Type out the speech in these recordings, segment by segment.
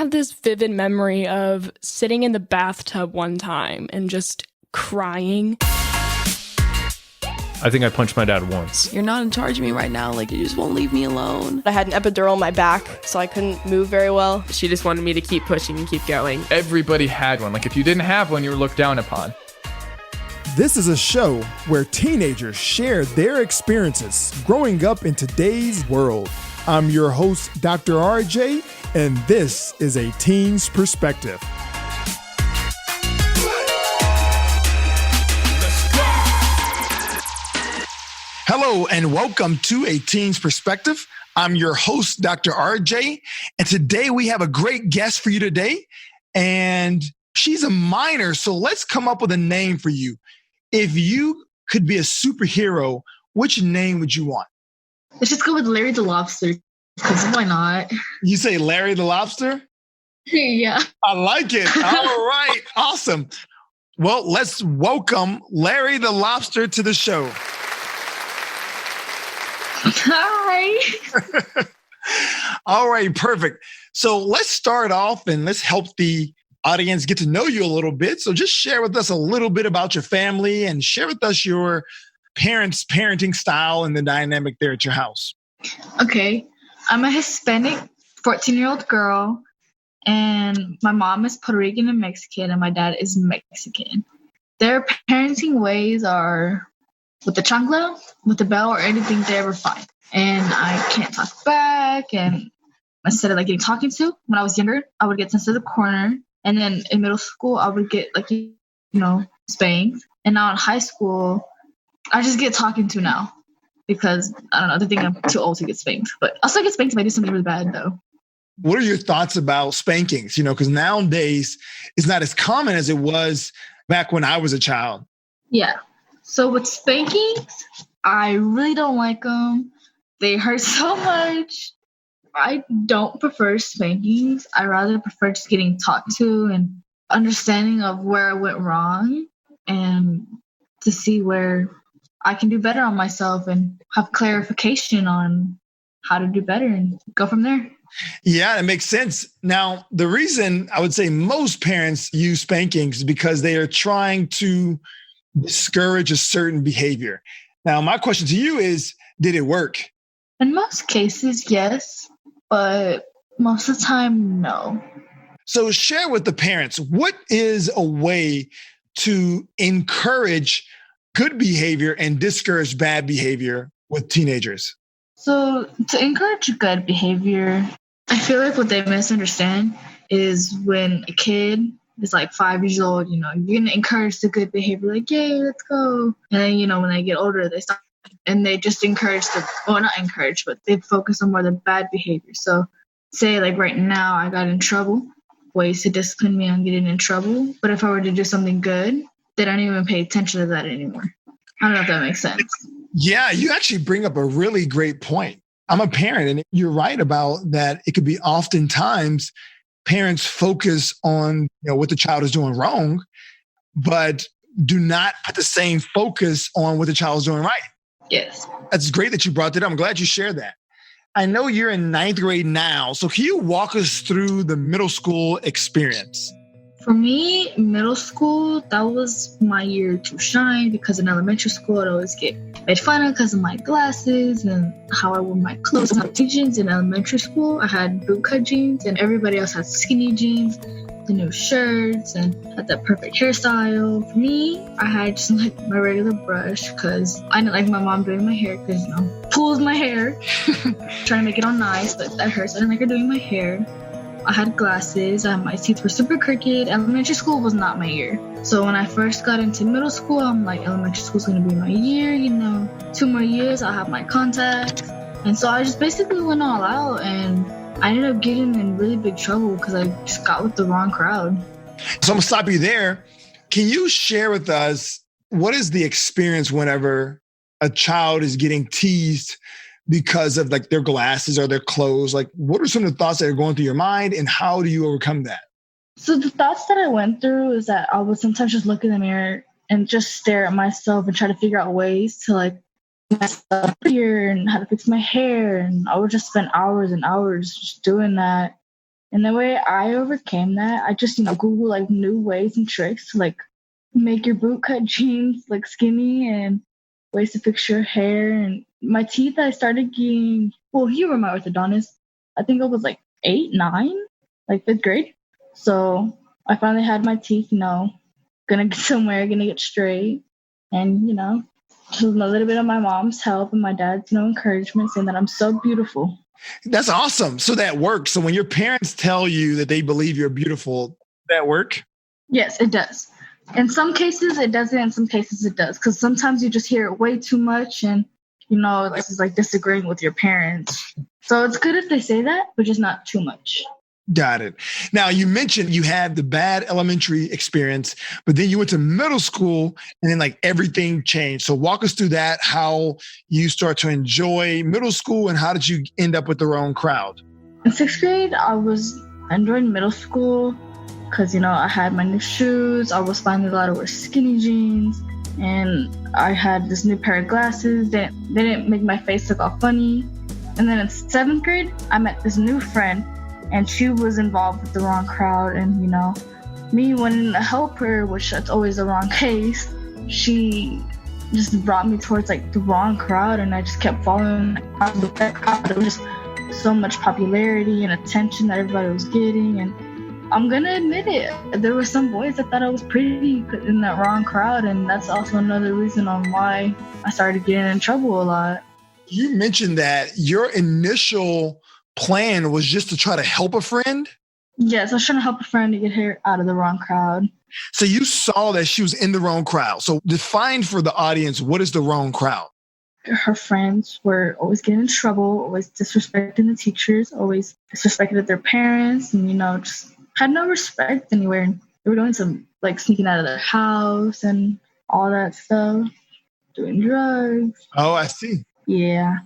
have this vivid memory of sitting in the bathtub one time and just crying. I think I punched my dad once. You're not in charge of me right now. Like, you just won't leave me alone. I had an epidural in my back, so I couldn't move very well. She just wanted me to keep pushing and keep going. Everybody had one. Like, if you didn't have one, you were looked down upon. This is a show where teenagers share their experiences growing up in today's world. I'm your host, Dr. RJ, and this is A Teen's Perspective. Hello, and welcome to A Teen's Perspective. I'm your host, Dr. RJ, and today we have a great guest for you today, and she's a minor, so let's come up with a name for you. If you could be a superhero, which name would you want? Let's just go with Larry the Lobster, because why not? You say Larry the Lobster? Yeah. I like it. All right. Awesome. Well, let's welcome Larry the Lobster to the show. Hi. All right. Perfect. So let's start off and let's help the audience get to know you a little bit. So just share with us a little bit about your family and share with us your parents' parenting style and the dynamic there at your house. Okay. I'm a Hispanic 14-year-old girl, and my mom is Puerto Rican and Mexican, and my dad is Mexican. Their parenting ways are with the chancla, with the bell, or anything, they're ever fine. And I can't talk back, and instead of getting talked to, when I was younger, I would get sent to the corner. And then in middle school, I would get spanked. And now in high school, I just get talking to now because I don't know. They think I'm too old to get spanked, but I'll still get spanked if I do something really bad, though. What are your thoughts about spankings? Because nowadays it's not as common as it was back when I was a child. Yeah. So with spankings, I really don't like them. They hurt so much. I don't prefer spankings. I rather prefer just getting talked to and understanding of where I went wrong and to see where I can do better on myself and have clarification on how to do better and go from there. Yeah, that makes sense. Now, the reason I would say most parents use spankings is because they are trying to discourage a certain behavior. Now, my question to you is, did it work? In most cases, yes. But most of the time, no. So share with the parents, what is a way to encourage good behavior and discourage bad behavior with teenagers? So to encourage good behavior, I feel like what they misunderstand is when a kid is 5 years old, you're going to encourage the good behavior, yay, let's go. And then, when they get older, they stop. And they just encourage not encourage, but they focus on more the bad behavior. So say right now I got in trouble, ways to discipline me on getting in trouble. But if I were to do something good, they don't even pay attention to that anymore. I don't know if that makes sense. Yeah, you actually bring up a really great point. I'm a parent, and you're right about that. It could be oftentimes parents focus on what the child is doing wrong, but do not put the same focus on what the child is doing right. Yes. That's great that you brought that up. I'm glad you shared that. I know you're in 9th grade now. So can you walk us through the middle school experience? For me, middle school, that was my year to shine because in elementary school, I'd always get made fun of because of my glasses and how I wore my clothes. I had jeans in elementary school. I had bootcut jeans and everybody else had skinny jeans, the new shirts, and had that perfect hairstyle. For me, I had just my regular brush because I didn't like my mom doing my hair because, pulls my hair, trying to make it all nice, but that hurts. I didn't like her doing my hair. I had glasses. My teeth were super crooked. Elementary school was not my year. So when I first got into middle school, I'm elementary school's going to be my year, 2 more years, I'll have my contacts. And so I just basically went all out and I ended up getting in really big trouble because I just got with the wrong crowd. So I'm going to stop you there. Can you share with us, what is the experience whenever a child is getting teased because of their glasses or their clothes? What are some of the thoughts that are going through your mind and how do you overcome that? So the thoughts that I went through is that I would sometimes just look in the mirror and just stare at myself and try to figure out ways to myself here and how to fix my hair. And I would just spend hours and hours just doing that. And the way I overcame that, I just, Google like new ways and tricks to like make your bootcut jeans look skinny and ways to fix your hair. And my teeth, I started getting, well, you were my orthodontist. I think I was like 8, 9, like 5th grade. So I finally had my teeth, gonna get somewhere, gonna get straight. And, just a little bit of my mom's help and my dad's, encouragement saying that I'm so beautiful. That's awesome. So that works. So when your parents tell you that they believe you're beautiful, does that work? Yes, it does. In some cases, it doesn't. In some cases, it does. Because sometimes you just hear it way too much and, this is like disagreeing with your parents. So it's good if they say that, but just not too much. Got it. Now, you mentioned you had the bad elementary experience, but then you went to middle school and then like everything changed. So walk us through that, how you start to enjoy middle school and how did you end up with the wrong crowd? In 6th grade, I was enjoying middle school because, I had my new shoes. I was finally allowed to wear skinny jeans and I had this new pair of glasses that they didn't make my face look all funny. And then in 7th grade, I met this new friend and she was involved with the wrong crowd. And, me wanting to help her, which that's always the wrong case, she just brought me towards like the wrong crowd. And I just kept following that crowd. There was just so much popularity and attention that everybody was getting. And I'm going to admit it. There were some boys that thought I was pretty in that wrong crowd. And that's also another reason on why I started getting in trouble a lot. You mentioned that your initial plan was just to try to help a friend? Yes, I was trying to help a friend to get her out of the wrong crowd. So you saw that she was in the wrong crowd. So define for the audience, what is the wrong crowd? Her friends were always getting in trouble, always disrespecting the teachers, always disrespecting their parents, and, just had no respect anywhere. And they were doing some, like, sneaking out of their house and all that stuff, doing drugs. Oh, I see. Yeah.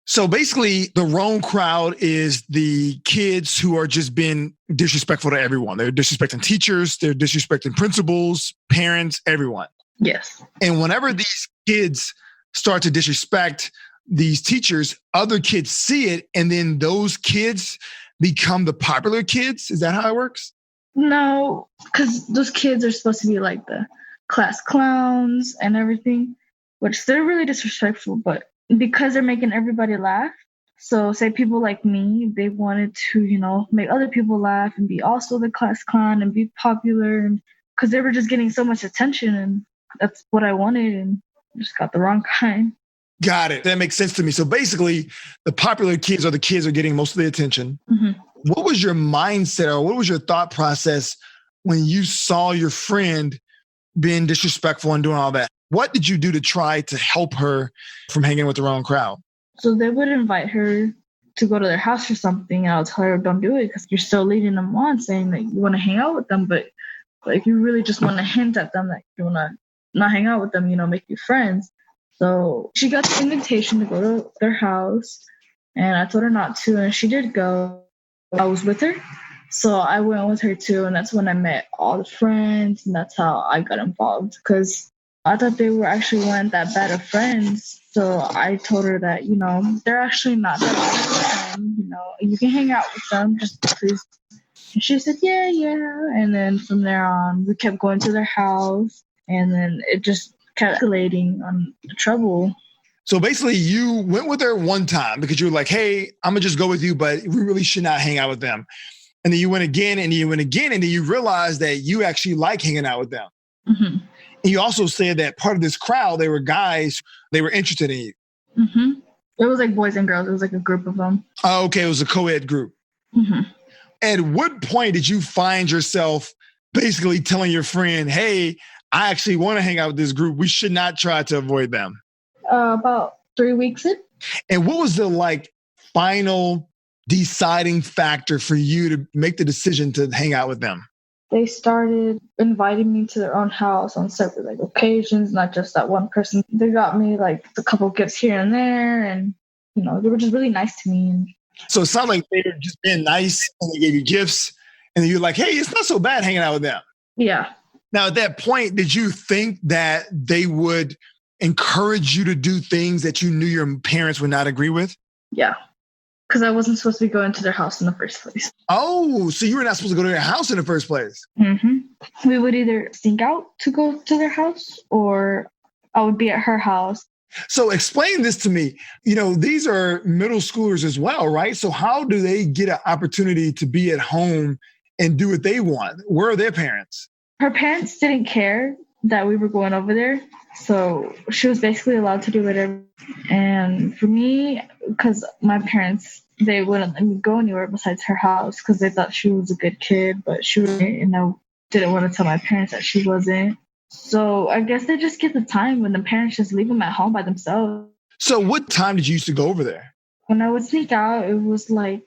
So basically, the wrong crowd is the kids who are just being disrespectful to everyone. They're disrespecting teachers, they're disrespecting principals, parents, everyone. Yes. And whenever these kids start to disrespect these teachers, other kids see it, and then those kids become the popular kids. Is that how it works? No, because those kids are supposed to be like the class clowns and everything, which they're really disrespectful, but because they're making everybody laugh. So say people like me, they wanted to, make other people laugh and be also the class clown and be popular, and because they were just getting so much attention, and that's what I wanted, and just got the wrong kind. Got it. That makes sense to me. So basically, the popular kids are the kids who are getting most of the attention. Mm-hmm. What was your mindset or what was your thought process when you saw your friend being disrespectful and doing all that? What did you do to try to help her from hanging with the wrong crowd? So they would invite her to go to their house or something, and I'll tell her, don't do it because you're still leading them on, saying that you want to hang out with them, but like you really just want to hint at them that you want to not hang out with them, make you friends. So she got the invitation to go to their house, and I told her not to, and she did go. I was with her, so I went with her too, and that's when I met all the friends, and that's how I got involved, because I thought they were actually weren't that bad of friends. So I told her that, they're actually not that bad of friends, you can hang out with them, just please. And she said, yeah. And then from there on, we kept going to their house, and then it just kept escalating on the trouble. So basically, you went with her one time because you were like, hey, I'm going to just go with you, but we really should not hang out with them. And then you went again, and you went again, and then you realized that you actually like hanging out with them. Mm-hmm. And you also said that part of this crowd, they were guys, they were interested in you. Mm-hmm. It was like boys and girls. It was like a group of them. Oh, okay. It was a co-ed group. Mm-hmm. At what point did you find yourself basically telling your friend, hey, I actually want to hang out with this group. We should not try to avoid them? About 3 weeks in. And what was the final deciding factor for you to make the decision to hang out with them? They started inviting me to their own house on separate occasions, not just that one person. They got me a couple gifts here and there, and they were just really nice to me. So it sounded like they were just being nice, and they gave you gifts, and you're like, hey, it's not so bad hanging out with them. Yeah. Now, at that point, did you think that they would encourage you to do things that you knew your parents would not agree with? Yeah. because I wasn't supposed to be going to their house in the first place. Oh, so you were not supposed to go to their house in the first place. We would either sneak out to go to their house, or I would be at her house. So explain this to me. These are middle schoolers as well, right? So how do they get an opportunity to be at home and do what they want? Where are their parents? Her parents didn't care that we were going over there. So she was basically allowed to do whatever. And for me, because my parents, they wouldn't let me go anywhere besides her house because they thought she was a good kid, but she wasn't, and I didn't want to tell my parents that she wasn't. So I guess they just get the time when the parents just leave them at home by themselves. So what time did you used to go over there? When I would sneak out, it was like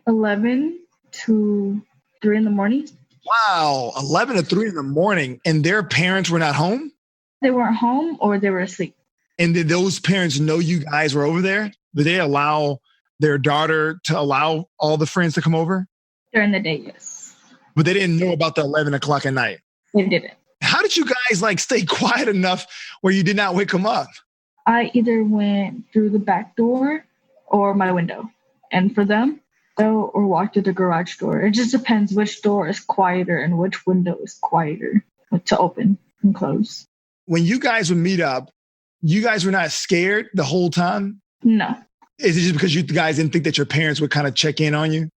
11 to 3 in the morning. Wow, 11 to 3 in the morning, and their parents were not home? They weren't home or they were asleep. And did those parents know you guys were over there? Did they allow their daughter to allow all the friends to come over? During the day, yes. But they didn't know about the 11 o'clock at night? They didn't. How did you guys stay quiet enough where you did not wake them up? I either went through the back door or my window. And for them, or walk through the garage door. It just depends which door is quieter and which window is quieter to open and close. When you guys would meet up, you guys were not scared the whole time? No. Is it just because you guys didn't think that your parents would kind of check in on you?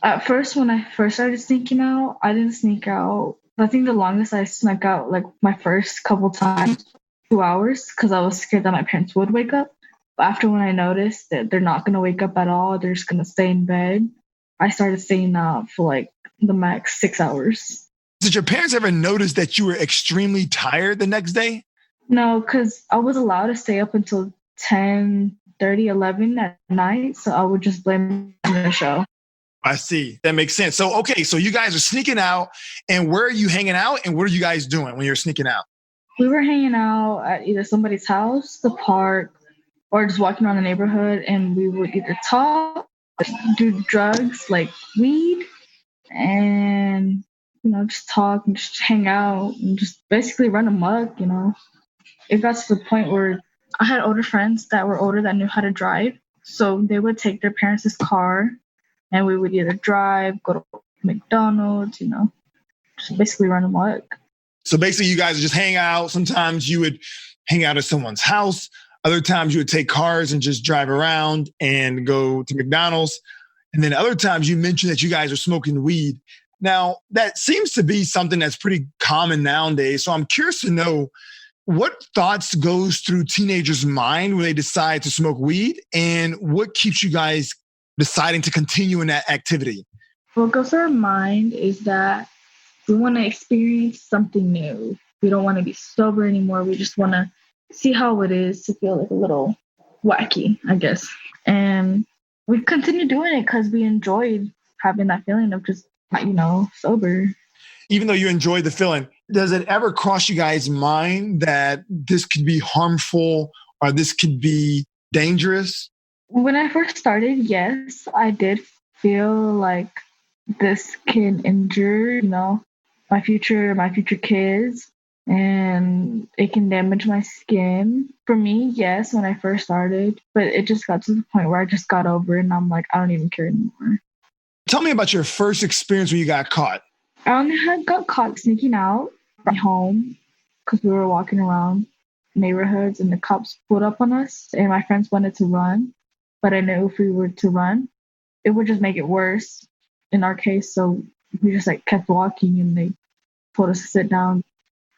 At first, when I first started sneaking out, I didn't sneak out. I think the longest I snuck out, my first couple times, 2 hours, because I was scared that my parents would wake up. But after when I noticed that they're not going to wake up at all, they're just going to stay in bed, I started staying out for the max 6 hours. Did your parents ever notice that you were extremely tired the next day? No, because I was allowed to stay up until 10:30, 11 at night. So I would just blame the show. I see. That makes sense. So, okay, so you guys are sneaking out, and where are you hanging out, and what are you guys doing when you're sneaking out? We were hanging out at either somebody's house, the park, or just walking around the neighborhood, and we would either talk, do drugs like weed, and just talk and just hang out and just basically run amok. It got to the point where I had older friends that were older that knew how to drive, so they would take their parents' car, and we would either drive, go to McDonald's, just basically run amok. So basically, you guys would just hang out. Sometimes you would hang out at someone's house. Other times you would take cars and just drive around and go to McDonald's. And then other times you mentioned that you guys are smoking weed. Now, that seems to be something that's pretty common nowadays. So I'm curious to know what thoughts goes through teenagers' mind when they decide to smoke weed, and what keeps you guys deciding to continue in that activity? What goes through our mind is that we want to experience something new. We don't want to be sober anymore. We just want to see how it is to feel a little wacky, I guess. And we continue doing it because we enjoyed having that feeling of just, sober. Even though you enjoy the feeling, does it ever cross you guys' mind that this could be harmful or this could be dangerous? When I first started, yes, I did feel like this can injure, my future kids, and it can damage my skin. For me, yes, when I first started, but it just got to the point where I just got over it and I'm like, I don't even care anymore. Tell me about your first experience when you got caught. I got caught sneaking out from home because we were walking around neighborhoods and the cops pulled up on us and my friends wanted to run, but I knew if we were to run, it would just make it worse in our case. So we just kept walking and they told us to sit down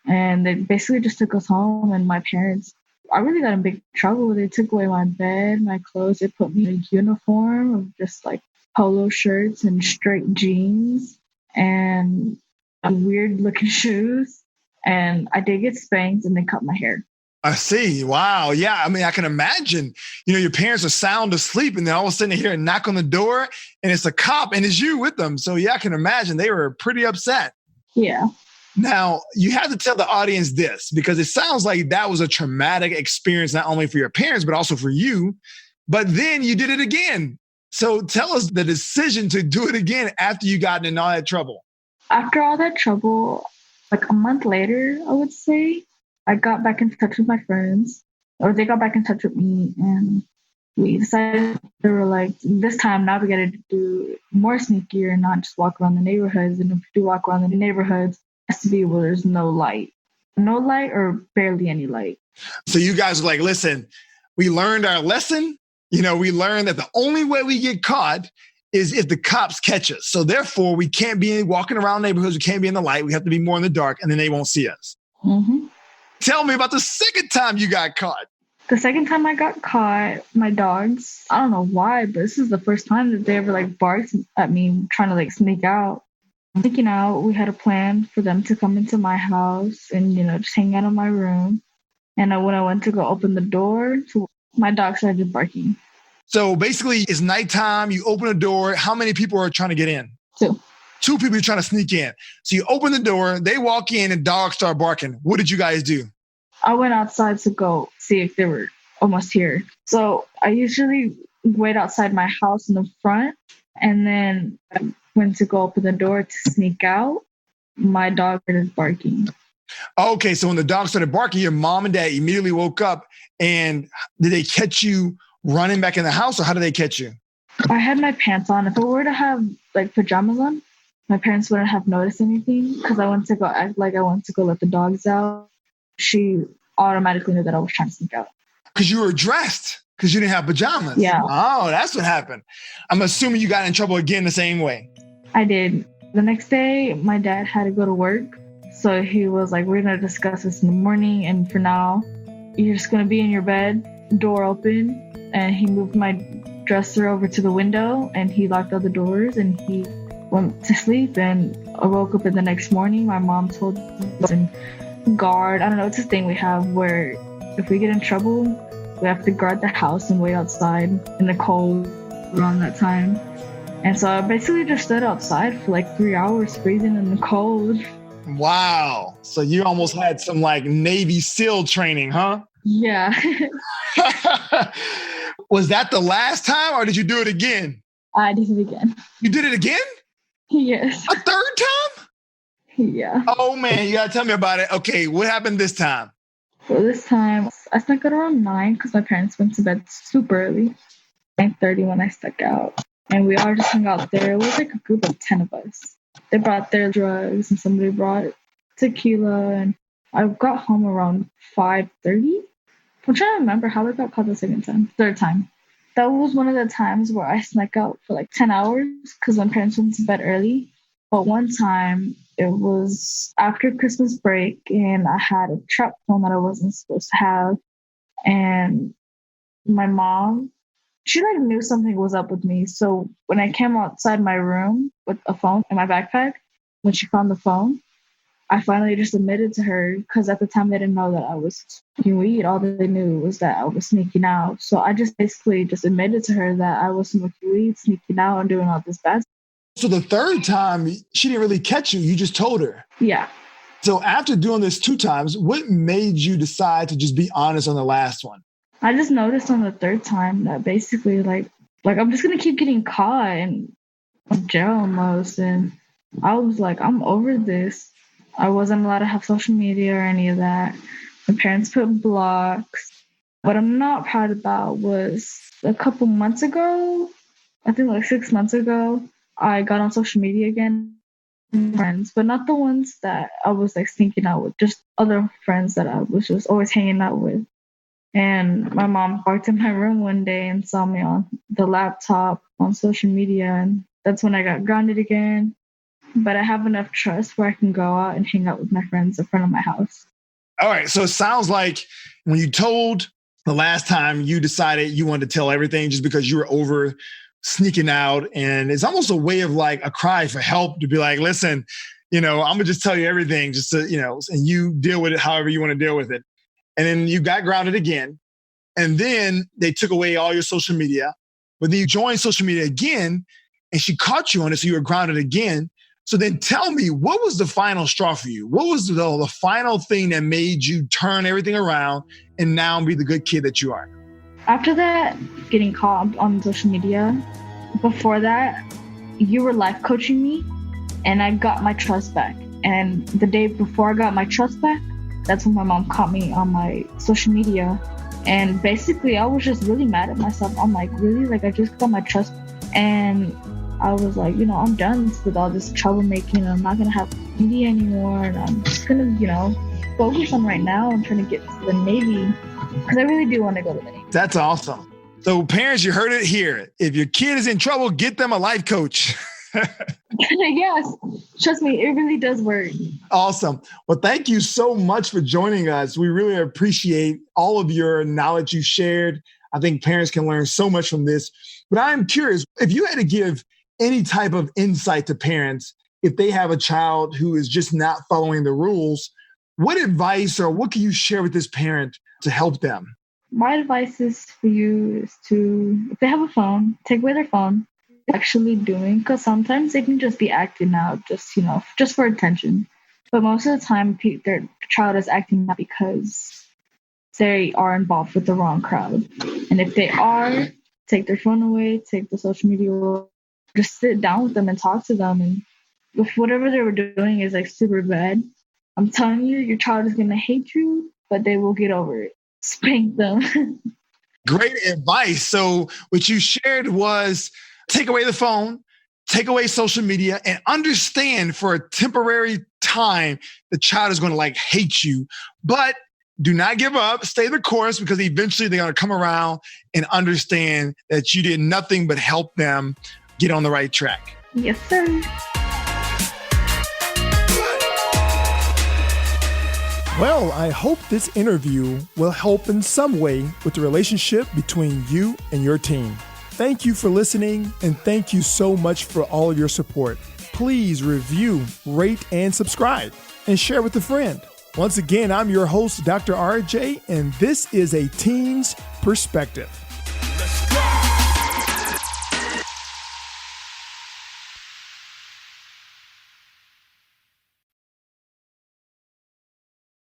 and they basically just took us home. And my parents, I really got in big trouble. They took away my bed, my clothes. They put me in a uniform of just polo shirts and straight jeans and weird looking shoes. And I did get spanked and they cut my hair. I see. Wow. Yeah. I mean, I can imagine, your parents are sound asleep and then all of a sudden they hear a knock on the door and it's a cop and it's you with them. So yeah, I can imagine they were pretty upset. Yeah. Now, you have to tell the audience this because it sounds like that was a traumatic experience, not only for your parents, but also for you. But then you did it again. So tell us the decision to do it again after you got in all that trouble. After all that trouble, a month later, I would say, I got back in touch with my friends, or they got back in touch with me, and we decided, they were like, this time now we got to do more sneakier and not just walk around the neighborhoods. And if we do walk around the neighborhoods, it has to be where there's no light or barely any light. So you guys are like, listen, we learned our lesson. We learned that the only way we get caught is if the cops catch us. So therefore, we can't be walking around neighborhoods. We can't be in the light. We have to be more in the dark, and then they won't see us. Mm-hmm. Tell me about the second time you got caught. The second time I got caught, my dogs, I don't know why, but this is the first time that they ever like barked at me trying to like sneak out. Sneaking out, we had a plan for them to come into my house and, just hang out in my room. And when I went to go open the door, my dog started barking. So basically, it's nighttime. You open the door. How many people are trying to get in? 2. 2 people are trying to sneak in. So you open the door, they walk in, and dogs start barking. What did you guys do? I went outside to go see if they were almost here. So I usually wait outside my house in the front, and then I went to go open the door to sneak out. My dog started barking. Okay, so when the dog started barking, your mom and dad immediately woke up, and did they catch you running back in the house, or how did they catch you? I had my pants on. If I were to have like pajamas on, my parents wouldn't have noticed anything because I went to go act like I went to go let the dogs out. She automatically knew that I was trying to sneak out. Because you were dressed, because you didn't have pajamas. Yeah. Oh, that's what happened. I'm assuming you got in trouble again the same way. I did. The next day, my dad had to go to work. So he was like, we're going to discuss this in the morning. And for now, you're just going to be in your bed, door open. And he moved my dresser over to the window and he locked all the doors and he went to sleep. And I woke up in the next morning. My mom told us and guard. I don't know. It's a thing we have where if we get in trouble, we have to guard the house and wait outside in the cold around that time. And so I basically just stood outside for like 3 hours freezing in the cold. Wow. So you almost had some like Navy SEAL training, huh? Yeah. Was that the last time or did you do it again? I did it again. You did it again? Yes. A third time? Yeah. Oh man, you gotta tell me about it. Okay, what happened this time? So this time I snuck out around 9 because my parents went to bed super early. 9:30 when I stuck out. And we all just hung out there. It was like a group of 10 of us. They brought their drugs and somebody brought tequila. And I got home around 5:30. I'm trying to remember how I got caught the third time. That was one of the times where I snuck out for like 10 hours because my parents went to bed early. But one time it was after Christmas break and I had a trap phone that I wasn't supposed to have. And my mom, she like knew something was up with me. So when I came outside my room with a phone in my backpack, when she found the phone, I finally just admitted to her because at the time they didn't know that I was smoking weed. All they knew was that I was sneaking out. So I just basically just admitted to her that I was smoking weed, sneaking out, and doing all this bad stuff. So the third time, she didn't really catch you. You just told her. Yeah. So after doing this 2 times, what made you decide to just be honest on the last one? I just noticed on the third time that basically like I'm just going to keep getting caught and jail almost. And I was like, I'm over this. I wasn't allowed to have social media or any of that. My parents put blocks. What I'm not proud about was a couple months ago, I think like 6 months ago, I got on social media again. Friends, but not the ones that I was like sneaking out with, just other friends that I was just always hanging out with. And my mom walked in my room one day and saw me on the laptop on social media. And that's when I got grounded again. But I have enough trust where I can go out and hang out with my friends in front of my house. All right. So it sounds like when you told the last time, you decided you wanted to tell everything just because you were over sneaking out. And it's almost a way of like a cry for help to be like, listen, I'm going to just tell you everything just to, and you deal with it however you want to deal with it. And then you got grounded again. And then they took away all your social media. But then you joined social media again and she caught you on it. So you were grounded again. So then tell me, what was the final straw for you? What was the final thing that made you turn everything around and now be the good kid that you are? After that, getting caught on social media, before that, you were life coaching me and I got my trust back. And the day before I got my trust back, that's when my mom caught me on my social media And basically, I was just really mad at myself. I'm like, really? Like, I just got my trust. And I was like, I'm done with all this troublemaking. I'm not going to have PD anymore. And I'm just going to, focus on right now and trying to get to the Navy because I really do want to go to the Navy. That's awesome. So parents, you heard it here. If your kid is in trouble, get them a life coach. Yes, trust me, it really does work. Awesome. Well, thank you so much for joining us. We really appreciate all of your knowledge you shared. I think parents can learn so much from this. But I'm curious, if you had to give any type of insight to parents, if they have a child who is just not following the rules, what advice or what can you share with this parent to help them? My advice is for you is to, if they have a phone, take away their phone. Actually doing, because sometimes they can just be acting out just for attention, but most of the time their child is acting out because they are involved with the wrong crowd. And if they are, take their phone away, take the social media away, just sit down with them and talk to them. And if whatever they were doing is like super bad, I'm telling you, your child is going to hate you, but they will get over it. Spank them. Great advice. So what you shared was take away the phone, take away social media, and understand for a temporary time, the child is going to hate you, but do not give up, stay the course, because eventually they're going to come around and understand that you did nothing but help them get on the right track. Yes, sir. Well, I hope this interview will help in some way with the relationship between you and your teen. Thank you for listening, and thank you so much for all your support. Please review, rate, and subscribe, and share with a friend. Once again, I'm your host, Dr. RJ, and this is A Teen's Perspective.